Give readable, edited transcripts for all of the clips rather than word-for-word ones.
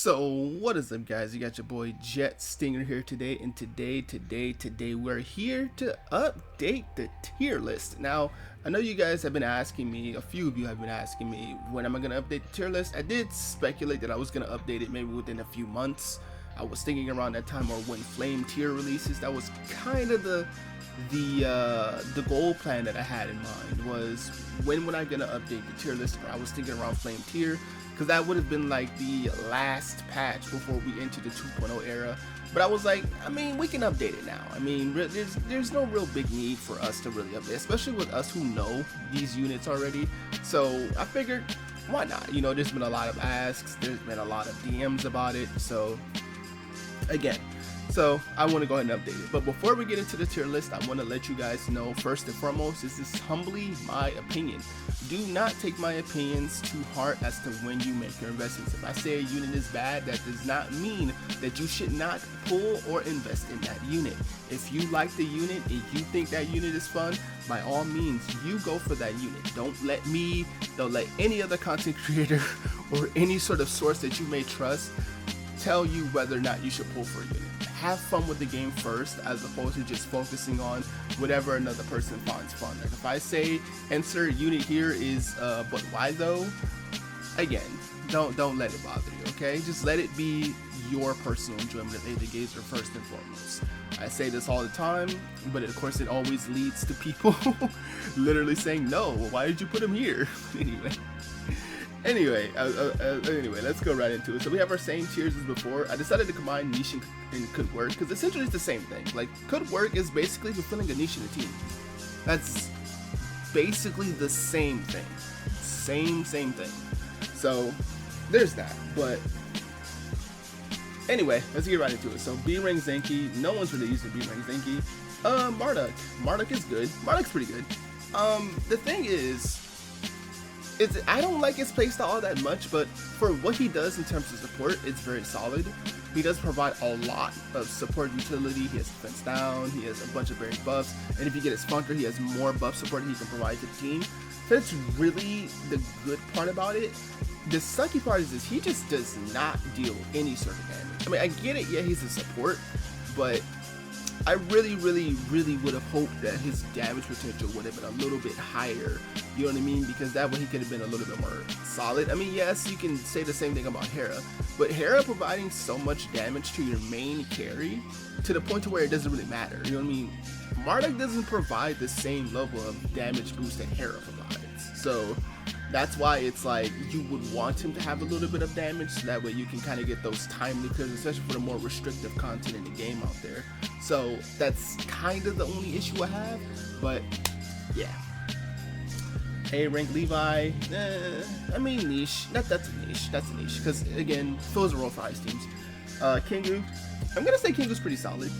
So what is up, guys? You got your boy Jet Stinger here today, and today we're here to update the tier list. Now, I know you guys have been asking me, a few of you have been asking me, when am I gonna update the tier list? I did speculate that I was gonna update it maybe within a few months. I was thinking around that time, or when Flame tier releases. That was kind of the goal plan that I had in mind, was when I gonna update the tier list. I was thinking around Flame tier, because that would have been like the last patch before we enter the 2.0 era. But I was like, I mean, we can update it now. I mean, there's no real big need for us to really update, especially with us who know these units already. So I figured, why not? You know, there's been a lot of asks, there's been a lot of DMs about it. So again, I want to go ahead and update it. But before we get into the tier list, I want to let you guys know, first and foremost, this is humbly my opinion. Do not take my opinions to heart as to when you make your investments. If I say a unit is bad, that does not mean that you should not pull or invest in that unit. If you like the unit and you think that unit is fun, by all means, you go for that unit. Don't let any other content creator or any sort of source that you may trust tell you whether or not you should pull for a unit. Have fun with the game first, as opposed to just focusing on whatever another person finds fun. Like if I say insert unit here is but why though? Again, don't let it bother you, okay? Just let it be your personal enjoyment of Aether GAZER first and foremost. I say this all the time, but of course it always leads to people literally saying, no, well, why did you put him here? Anyway, let's go right into it. So we have our same tiers as before. I decided to combine niche and could work, because essentially it's the same thing. Like, could work is basically fulfilling a niche in a team. That's basically the same thing. Same thing. So there's that. But anyway, let's get right into it. So B-Ring Zenki, no one's really using B-Ring Zenki. Marduk is good. Marduk's pretty good. The thing is, I don't like his playstyle all that much, but for what he does in terms of support, it's very solid. He does provide a lot of support utility. He has defense down, he has a bunch of various buffs, and if you get his Funker, he has more buff support he can provide to the team. That's really the good part about it. The sucky part is he just does not deal any sort of damage. I mean, I get it, yeah, he's a support, but I really would have hoped that his damage potential would have been a little bit higher, you know what I mean? Because that way he could have been a little bit more solid. I mean, yes, you can say the same thing about Hera, but Hera providing so much damage to your main carry to the point to where it doesn't really matter, you know what I mean? Marduk doesn't provide the same level of damage boost that Hera provides, so that's why it's like you would want him to have a little bit of damage, so that way you can kind of get those timely kills, especially for the more restrictive content in the game out there. So that's kind of the only issue I have, but yeah. A-rank Levi, I mean niche, that's a niche, because again, fills a role for ice teams. Kingu, I'm gonna say Kingu's pretty solid.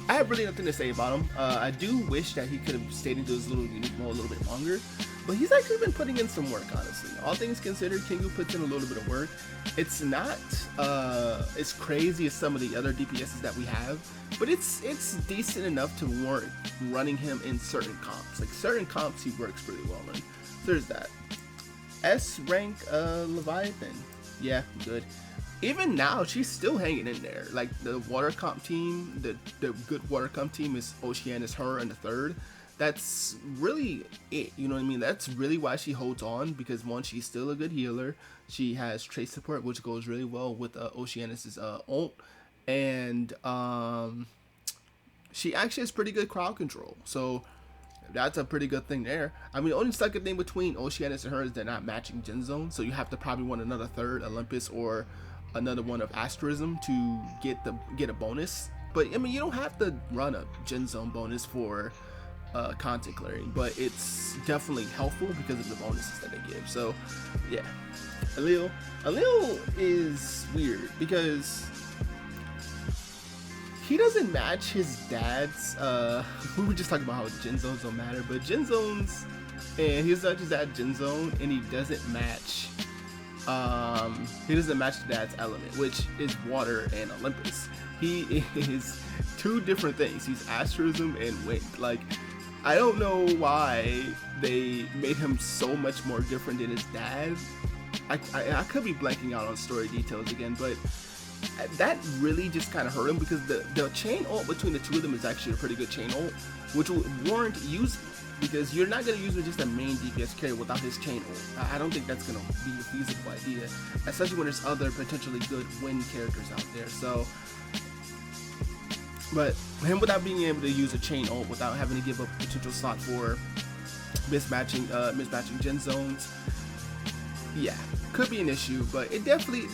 I have really nothing to say about him. I do wish that he could have stayed into his little unique mode a little bit longer, but he's actually been putting in some work, honestly. All things considered, Kingu puts in a little bit of work. It's not as crazy as some of the other DPSs that we have, but it's decent enough to warrant running him in certain comps. Like certain comps he works pretty well in. So there's that. S rank Leviathan. Yeah, good. Even now, she's still hanging in there. Like the water comp team, the good water comp team is Oceanus, her, and the third. That's really it, you know what I mean? That's really why she holds on, because one, she's still a good healer. She has trace support, which goes really well with Oceanus's ult, and she actually has pretty good crowd control. So that's a pretty good thing there. I mean, the only second thing between Oceanus and her is they're not matching gen zone, so you have to probably want another third Olympus or another one of Asterism to get a bonus. But I mean, you don't have to run a gen zone bonus for content clearing, but it's definitely helpful because of the bonuses that they give. So yeah, Alil is weird because he doesn't match his dad's we were just talking about how gen zones don't matter, but gen zones, and he's not his dad's gen zone, and he doesn't match the dad's element, which is water and Olympus. He is two different things. He's Asterism and wind. Like, I don't know why they made him so much more different than his dad, I could be blanking out on story details again, but that really just kind of hurt him because the chain ult between the two of them is actually a pretty good chain ult, which would warrant use because you're not going to use him just a main DPS carry without his chain ult. I don't think that's going to be a feasible idea, especially when there's other potentially good win characters out there. So, but him without being able to use a chain ult, without having to give up potential slot for mismatching gen zones, yeah, could be an issue, but it definitely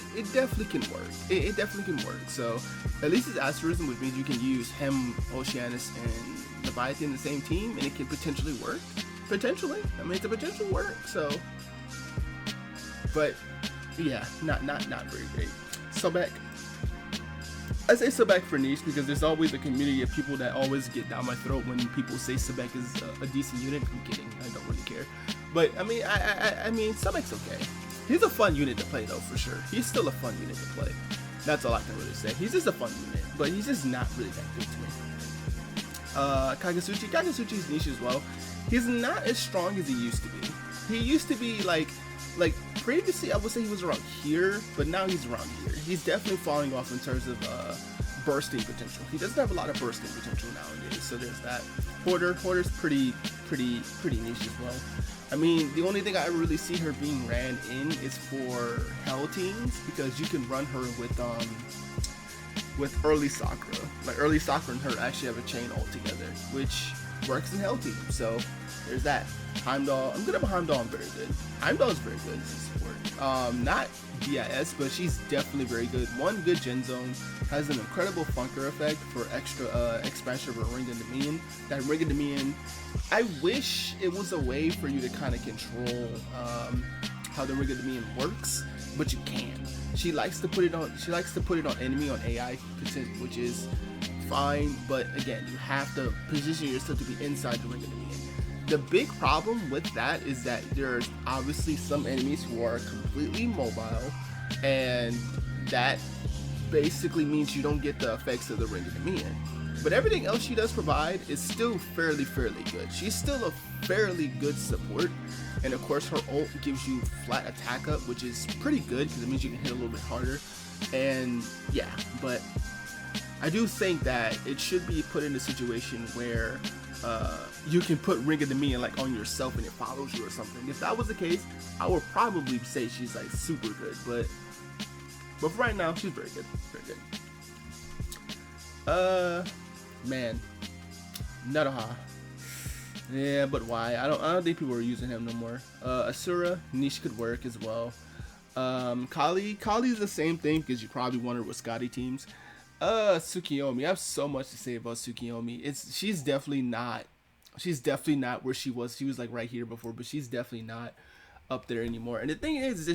can work. It definitely can work. So at least it's asterism, which means you can use him, Oceanus, and Leviathan in the same team, and it can potentially work. Potentially, I mean, it's a potential work. So, but yeah, not very great. Sobek. I say Sobek for niche because there's always a community of people that always get down my throat when people say Sobek is a decent unit. I'm kidding, I don't really care. But I mean, I mean, Sobek's okay. He's a fun unit to play though, for sure. He's still a fun unit to play. That's all I can really say. He's just a fun unit, but he's just not really that good to me. Kagasuchi's niche as well. He's not as strong as he used to be. He used to be like previously I would say he was around here, but now he's around here. He's definitely falling off in terms of bursting potential. He doesn't have a lot of bursting potential nowadays, so there's that. Hoarder's pretty niche as well. I mean, the only thing I really see her being ran in is for Hell teams because you can run her with early Sakura. Like early Sakura and her actually have a chain ult together, which works in Hell teams. So there's that. Heimdall, I'm gonna have Heimdall very good. Heimdall is very good as a support. Not DIS, but she's definitely very good. One good gen zone, has an incredible funker effect for extra expansion of her Ring of Dominion. That Ring of Dominion, I wish it was a way for you to kind of control how the Ring of Dominion works, but you can. She likes to put it on. She likes to put it on enemy on AI, which is fine. But again, you have to position yourself to be inside the Ring of Dominion. The big problem with that is that there's obviously some enemies who are completely mobile, and that basically means you don't get the effects of the Ring of Dominion. But everything else she does provide is still fairly good. She's still a fairly good support, and of course her ult gives you flat attack up, which is pretty good because it means you can hit a little bit harder. And yeah, but I do think that it should be put in a situation where you can put Ring of Dominion like on yourself and it follows you or something. If that was the case, I would probably say she's like super good, but for right now, she's very good. Man, Nadaha. Yeah, but why? I don't think people are using him no more. Asura, niche could work as well. Kali's the same thing because you probably want her with Scotty teams. Tsukiyomi. I have so much to say about Tsukiyomi. She's definitely not where she was. She was like right here before, but she's definitely not up there anymore. And the thing is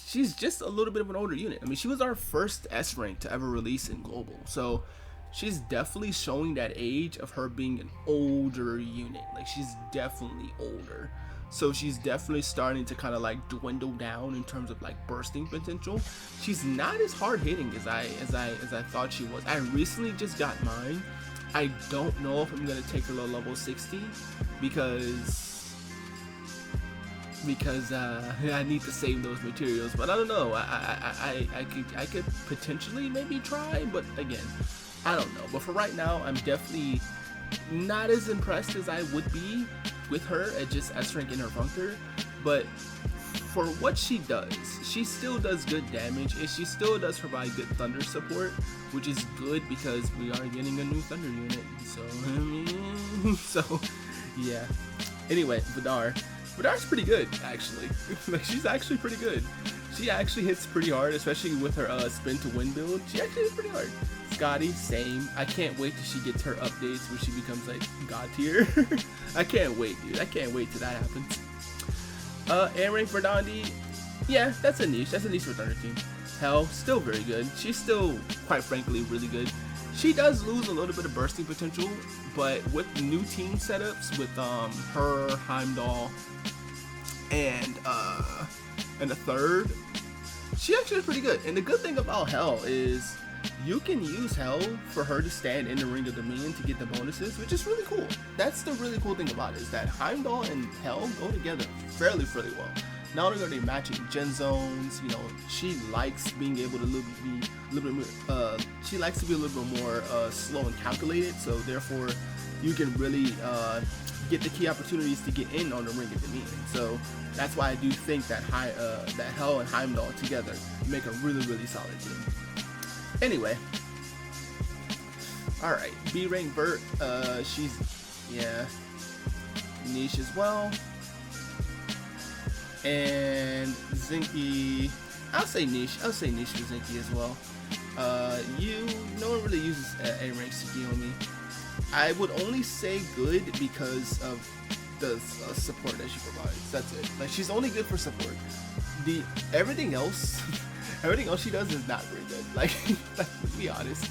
she's just a little bit of an older unit. I mean, she was our first S rank to ever release in global, so she's definitely showing that age of her being an older unit. Like, she's definitely older, so she's definitely starting to kind of like dwindle down in terms of like bursting potential. She's not as hard hitting as I thought she was. I recently just got mine. I don't know if I'm gonna take her to level 60 because I need to save those materials, but I don't know. I could potentially maybe try, but again, I don't know. But for right now, I'm definitely not as impressed as I would be with her at just S rank in her bunker. But for what she does, she still does good damage, and she still does provide good thunder support, which is good because we are getting a new thunder unit. So I mean, so yeah. Anyway, Vidar's pretty good, actually. Like, she's actually pretty good. She actually hits pretty hard, especially with her spin to win build. She actually hits pretty hard. Scotty, same. I can't wait till she gets her updates where she becomes like god tier. I can't wait, dude. I can't wait till that happens. A-Rank Verdandi, yeah, that's a niche. That's a niche for Thunder team. Hell, still very good. She's still, quite frankly, really good. She does lose a little bit of bursting potential, but with new team setups, with her, Heimdall, and a third, she actually is pretty good. And the good thing about Hell is you can use Hell for her to stand in the Ring of Dominion to get the bonuses, which is really cool. That's the really cool thing about it, is that Heimdall and Hell go together fairly well. not only are they matching gen zones, you know, she likes being able to be a little bit she likes to be a little bit more slow and calculated, so therefore you can really get the key opportunities to get in on the ring at the mean. So that's why I do think that that Hell and Heimdall together make a really solid team. Anyway, all right, B rank Vert, she's niche as well, and Zinky, I'll say niche for Zinky as well. No one really uses A rank Tsukiyomi. I would only say good because of the support that she provides. That's it. Like, she's only good for support. Everything else she does is not very good. Like to be honest,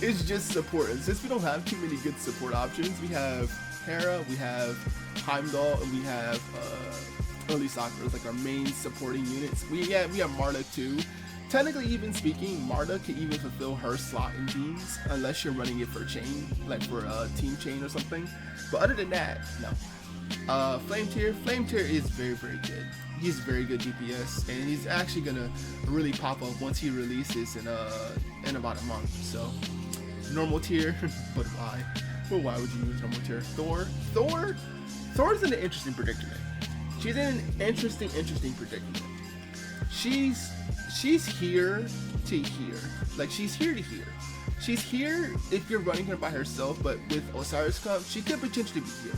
it's just support. And since we don't have too many good support options, we have Hera, we have Heimdall, and we have early Sakura as like our main supporting units. We have Marta too. Technically, even speaking, Marta can even fulfill her slot in teams unless you're running it for chain, like for a team chain or something. But other than that, no. Flame Tier is very good. He's very good DPS, and he's actually gonna really pop up once he releases in about a month. So normal tier, but why? Well, why would you use normal tier? Thor's in an interesting predicament. She's in an interesting predicament. She's here to here. Like, she's here to here. She's here if you're running her by herself, but with Osiris Cup, she could potentially be here.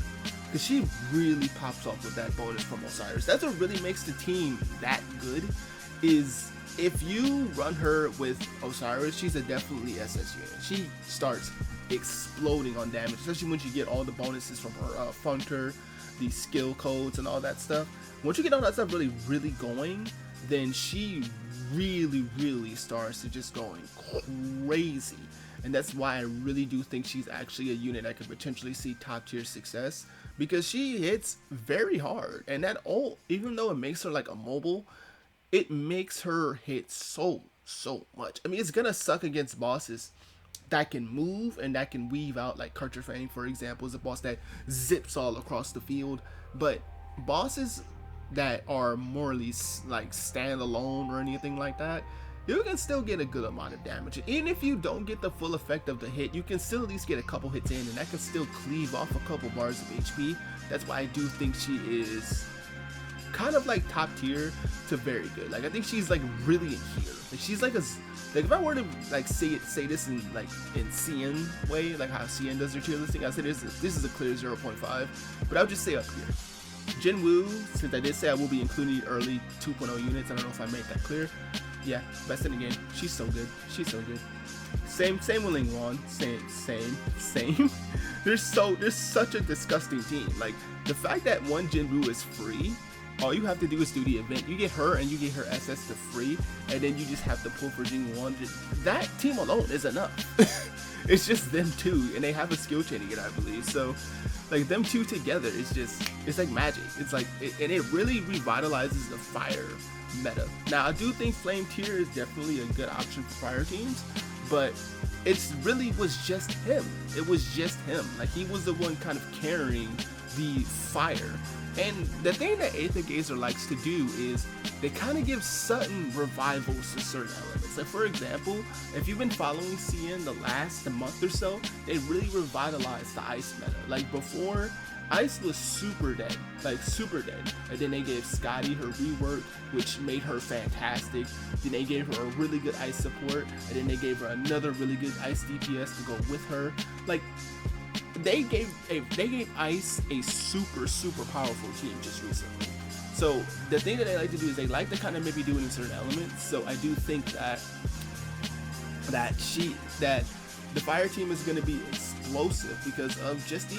Because she really pops off with that bonus from Osiris. That's what really makes the team that good, is if you run her with Osiris, she's a definitely SS unit. She starts exploding on damage, especially when you get all the bonuses from her Funker, the skill codes and all that stuff. Once you get all that stuff really going, then she really starts to just going crazy. And that's why I really do think she's actually a unit that could potentially see top tier success, because she hits very hard, and that ult, even though it makes her like a mobile, it makes her hit so much. I mean, it's gonna suck against bosses that can move and that can weave out, like Carterfang, for example, is a boss that zips all across the field. But bosses that are more or less like stand alone or anything like that, you can still get a good amount of damage. Even if you don't get the full effect of the hit, you can still at least get a couple hits in, and that can still cleave off a couple bars of HP. That's why I do think she is kind of like top tier to very good. Like, I think she's like really in here. Like, she's like if I were to like say this in like in CN way, like how CN does their tier listing, I say this is a clear 0.5, but I would just say up here. Jinwoo, since I did say I will be including early 2.0 units, I don't know if I made that clear. Yeah, best in the game. She's so good. Same with Lingwan. Same. There's such a disgusting team. Like, the fact that one Jinwoo is free, all you have to do is do the event. You get her and you get her SS to free, and then you just have to pull for Jinwoo. That team alone is enough. It's just them two, and they have a skill chain again, I believe. So, like, them two together, it's like magic. It's like, and it really revitalizes the fire meta. Now, I do think Flame Tier is definitely a good option for fire teams, but it's really was just him. It was just him. Like, he was the one kind of carrying the fire. And the thing that Aether GAZER likes to do is they kind of give sudden revivals to certain elements. Like, for example, if you've been following CN the last month or so, they really revitalized the ice meta. Like, before, ice was super dead, and then they gave Scotty her rework, which made her fantastic. Then they gave her a really good ice support, and then they gave her another really good ice DPS to go with her. Like, they gave ice a super powerful team just recently. So the thing that they like to do is they like to kind of maybe do it in certain elements. So I do think that the fire team is going to be explosive because of just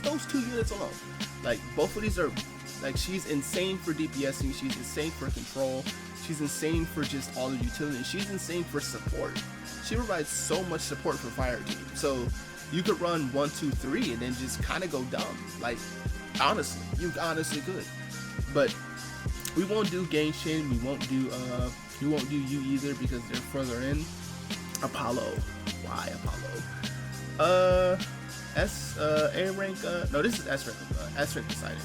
those two units alone. Like, both of these are, like, she's insane for DPSing, she's insane for control, she's insane for just all the utility, she's insane for support. She provides so much support for fire team. So you could run 1, 2, 3 and then just kind of go dumb. Like, honestly, you honestly could. But we won't do Genshin, we won't do you either because they're further in. Apollo. Why Apollo? A rank, no, this is S rank decided.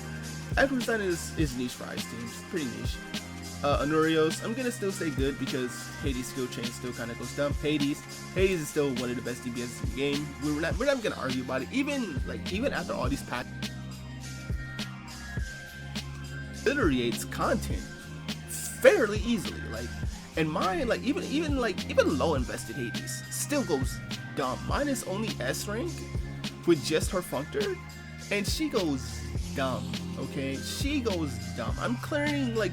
Aether is niche for ice teams, pretty niche. Anurios, I'm gonna still say good because Hades skill chain still kind of goes dumb. Hades is still one of the best DPS in the game. We're not gonna argue about it. Even after all these patches, iterates content fairly easily. Like, and mine, like even low invested Hades still goes dumb. Mine is only S rank with just her functor, and she goes dumb. Okay, she goes dumb. I'm clearing like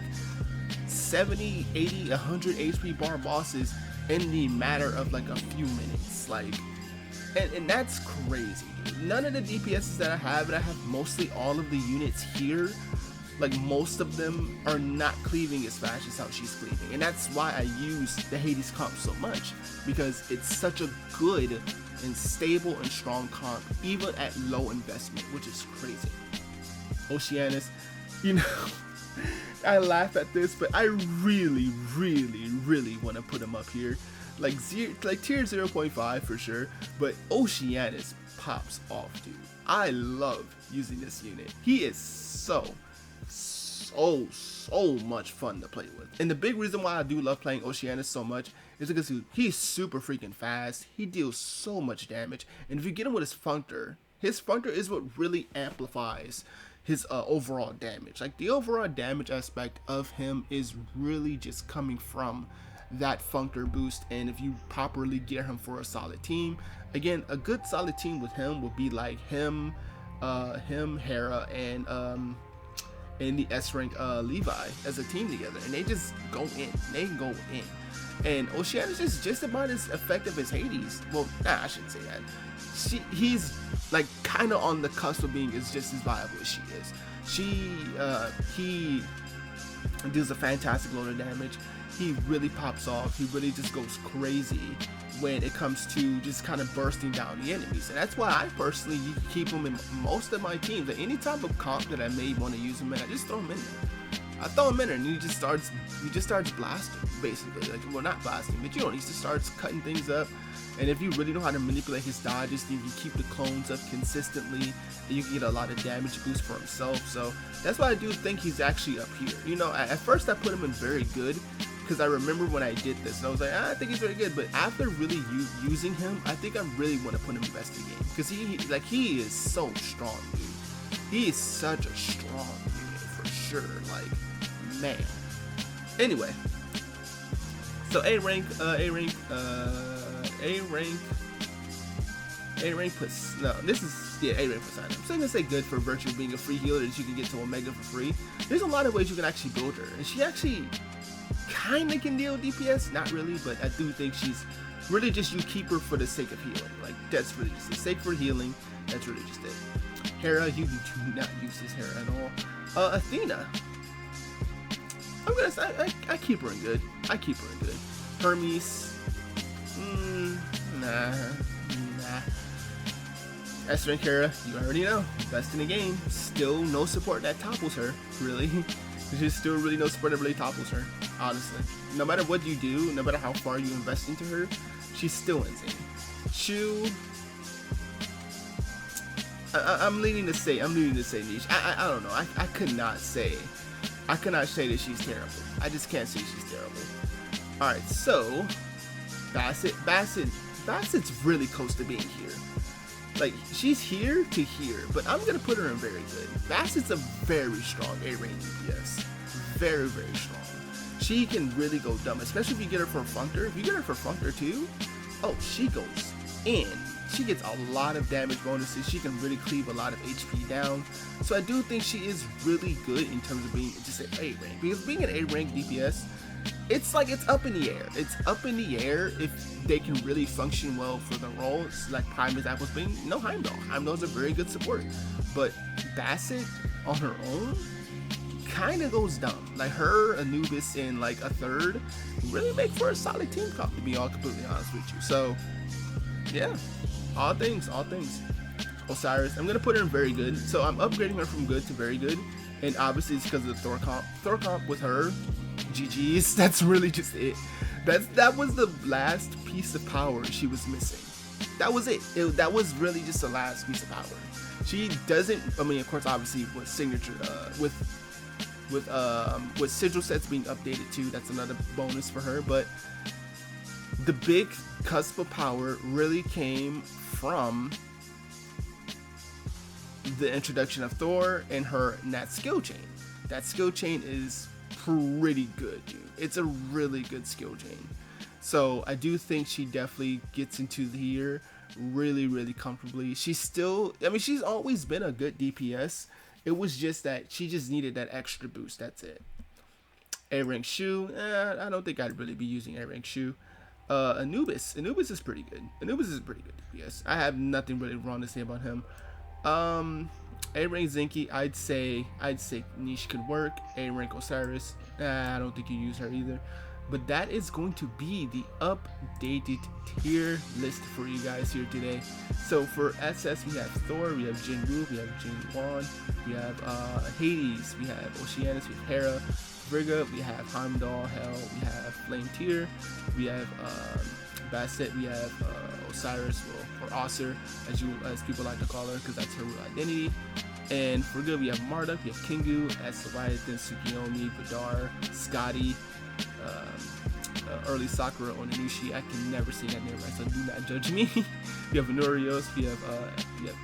70, 80, 100 HP bar bosses in the matter of like a few minutes. Like, and that's crazy, dude. None of the DPSs that I have, and I have mostly all of the units here, like most of them are not cleaving as fast as how she's cleaving. And that's why I use the Hades comp so much, because it's such a good and stable and strong comp, even at low investment, which is crazy. Oceanus, you know, I laugh at this, but I really want to put him up here. Like tier 0.5 for sure, but Oceanus pops off, dude. I love using this unit. He is so much fun to play with. And the big reason why I do love playing Oceanus so much is because he's super freaking fast. He deals so much damage. And if you get him with his functor is what really amplifies his overall damage. Like, the overall damage aspect of him is really just coming from that functor boost. And if you properly get him for a solid team, again, a good solid team with him would be like him, Hera, and the S rank Levi as a team together, and they just go in. They go in. And Oceanus is just about as effective as Hades. Well, nah, I shouldn't say that. He's like kind of on the cusp of being just as viable as she is. He deals a fantastic load of damage. He really pops off. He really just goes crazy when it comes to just kind of bursting down the enemies. And that's why I personally keep him in most of my teams. At any type of comp that I may want to use him in, I just throw him in there. I throw him in there, and he just starts blasting, basically. Like, well, not blasting, but he just starts cutting things up. And if you really know how to manipulate his dodges, you can keep the clones up consistently, and you can get a lot of damage boost for himself. So that's why I do think he's actually up here. You know, at first I put him in very good, because I remember when I did this, and I was like, I think he's very good. But after really using him, I think I really want to put him in best in game, because he is so strong, dude. He is such a strong unit for sure. Like, man. Anyway, so A rank puts A rank Poseidon. I'm still gonna say good for virtue of being a free healer that you can get to Omega for free. There's a lot of ways you can actually build her, and she actually kind of can deal with DPS, not really, but I do think she's really just, you keep her for the sake of healing. Like, that's really just the sake for healing. That's really just it. Hera, you do not use this Hera at all. Athena, I'm gonna say I keep her in good. Hermes, nah. Esther and Hera, you already know, best in the game. Still no support that topples her, really. There's still really no support that really topples her, honestly. No matter what you do, no matter how far you invest into her, she's still insane. Shu, I'm leaning to say niche. I don't know. I could not say that she's terrible. I just can't say she's terrible. Alright, so Bassett's really close to being here. Like, she's here to here, but I'm gonna put her in very good. Bassett's a very strong A-range DPS. Very, very strong. She can really go dumb, especially if you get her for Functor. If you get her for Functor too, oh, she goes in. She gets a lot of damage bonuses. She can really cleave a lot of HP down. So I do think she is really good in terms of being just an A-rank. Because being an A-rank DPS, it's like, it's up in the air. It's up in the air if they can really function well for the role. It's like prime examples being Heimdall. Heimdall's a very good support. But Bassett on her own kind of goes dumb. Like, her, Anubis, and like a third really make for a solid team comp, to be all completely honest with you. So yeah, all things. Osiris, I'm gonna put her in very good. So I'm upgrading her from good to very good, and obviously it's because of the Thor comp. Thor comp with her, GG's. That's really just it. That was the last piece of power she was missing. That was it. That was really just the last piece of power. She doesn't. I mean, of course, obviously with signature, with sigil sets being updated too, that's another bonus for her. But the big cusp of power really came from the introduction of Thor and her Nat skill chain. That skill chain is pretty good, dude. It's a really good skill chain. So I do think she definitely gets into the year really comfortably. She's still, I mean, she's always been a good DPS. It was just that she just needed that extra boost. That's it. A-rank Shu, I don't think I'd really be using A-rank Shu. Anubis is pretty good. Anubis is pretty good DPS. I have nothing really wrong to say about him. A-rank Zinky, I'd say Niche could work. A-rank Osiris, I don't think you use her either. But that is going to be the updated tier list for you guys here today. So for SS, we have Thor, we have Jinwoo, we have Jin Won, we have Hades, we have Oceanus, we have Hera, Frigga, we have Heimdall, Hell, we have Flame Tier, we have Bastet, we have Osiris, or Osir, as people like to call her, because that's her real identity. And for good, we have Marduk, we have Kingu, as Leviathan, Tsukiyomi, Vidar, Scotty, early Sakura Oninushi. I can never say that name right, so do not judge me. We have Venurios, we have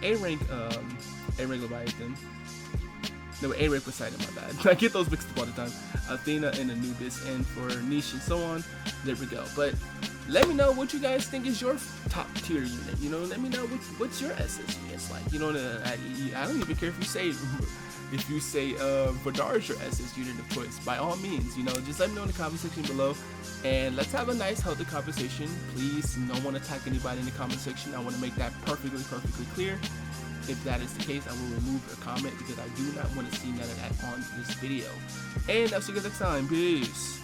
A-rank Leviathan. No, A-rank Poseidon, my bad. I get those mixed up all the time. Athena and Anubis, and for niche and so on, there we go. But let me know what you guys think is your top tier unit. You know, let me know what's your SS units like. You know, I don't even care if you say Vidar is your SS unit of choice. By all means, you know, just let me know in the comment section below, and let's have a nice, healthy conversation. Please, no one attack anybody in the comment section. I want to make that perfectly clear. If that is the case, I will remove your comment because I do not want to see none of that on this video. And I'll see you guys next time. Peace.